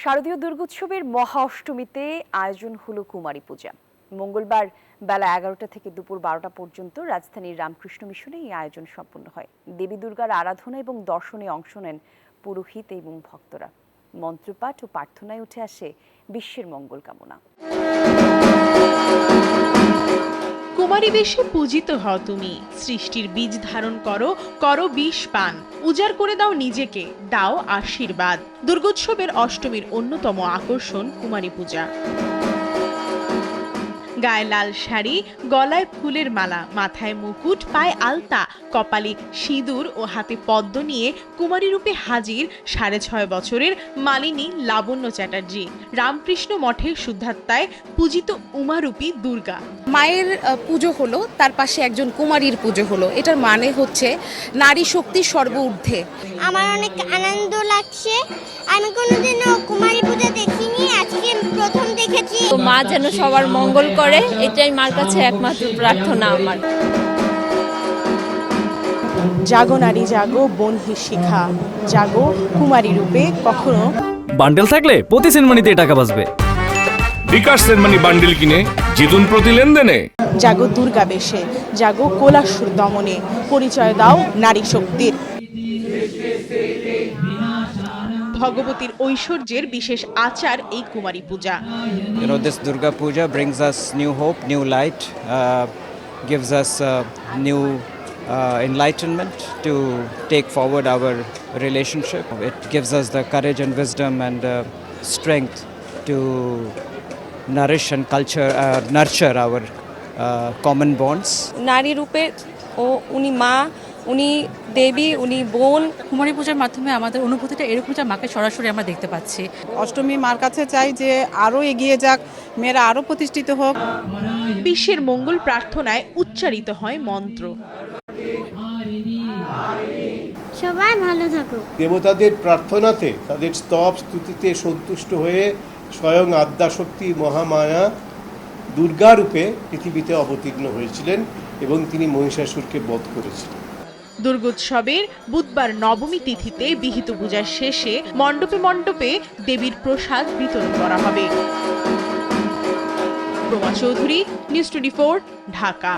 শারদীয় দুর্গোৎসবের মহা অষ্টমীতে আয়োজন হলো কুমারী পূজা। মঙ্গলবার বেলা 11টা থেকে দুপুর 12টা পর্যন্ত রাজধানীর রামকৃষ্ণ মিশনে এই আয়োজন সম্পন্ন হয়। দেবী দুর্গার আরাধনা এবং দর্শনে অংশ নেন পুরোহিত এবং ভক্তরা। মন্ত্রপাঠ ও প্রার্থনায় উঠে আসে বিশ্বের মঙ্গল কামনা। কুমারী বেশে পূজিত হও তুমি, সৃষ্টির বীজ ধারণ করো, করো বিষ পান, উজাড় করে দাও নিজেকে, দাও আশীর্বাদ। দুর্গোৎসবের অষ্টমীর অন্যতম আকর্ষণ কুমারী পূজা। গায়ে লাল শাড়ি, গলায় ফুলের মালা, মাথায় মুকুট, পায়ে আলতা, কপালে সিঁদুর ও হাতে পদ্ম নিয়ে কুমারী রূপে হাজির 6.5 বছরের মালিনী লাবণ্য চ্যাটার্জি। রামকৃষ্ণ মঠের শুদ্ধাত্মায় পূজিত উমারূপী দুর্গা। মায়ের পুজো হলো, তার পাশে একজন কুমারীর পুজো হলো। এটার মানে হচ্ছে নারী শক্তি সর্বঊর্ধ্বে। আমার অনেক আনন্দ লাগছে। আমি কোনোদিনও কুমারী পূজা দেখিনি, আজকে প্রথম দেখেছি। মা যেন সবার মঙ্গল করে, এটাই মার কাছে একমাত্র প্রার্থনা আমার। জাগো নারী জাগো, বন্ধি শিখা, জাগো কুমারী রূপে কখনো। বান্ডেল থাকলে প্রতি সেনমানিতে টাকা বাঁচবে। বিকাশ সেনমানি বান্ডেল কিনে জিতুন প্রতি লেনদেনে। জাগো দুর্গা বেশে, জাগো কোলাসুর দমনে, পরিচয় দাও নারী শক্তির। ভগবতীর ঐশ্বর্যের বিশেষ আচার এই কুমারী পূজা। This Durga Puja brings us new hope, new light, gives us new enlightenment to take forward our relationship. It gives us the courage and wisdom and strength to nourish and nurture our common bonds. নারী রূপে ও উনি মা, উনি দেবী, উনি বোন। কুমারী পূজার মাধ্যমে আমাদের অনুভূতিটা এরকম যে মাকে সরাসরি আমরা দেখতে পাচ্ছি। অষ্টমী মার কাছে চাই যে আরো এগিয়ে যাক, মেয়েরা আরো প্রতিষ্ঠিত হোক। বিশ্বের মঙ্গল প্রার্থনায় উচ্চারিত হয় মন্ত্র। সবাই ভালো থাকো। দেবতাদের প্রার্থনাতে, তাদের স্তব স্তুতিতে সন্তুষ্ট হয়ে স্বয়ং আদ্যাশক্তি মহামায়া দুর্গা রূপে পৃথিবীতে অবতীর্ণ হয়েছিলেন এবং তিনি মহিষাসুরকে বধ করেছিলেন। দুর্গোৎসবের বুধবার নবমী তিথিতে বিহিত পূজার শেষে মণ্ডপে মণ্ডপে দেবীর প্রসাদ বিতরণ করা হবে। প্রমা চৌধুরী, নিউজ 24, ঢাকা।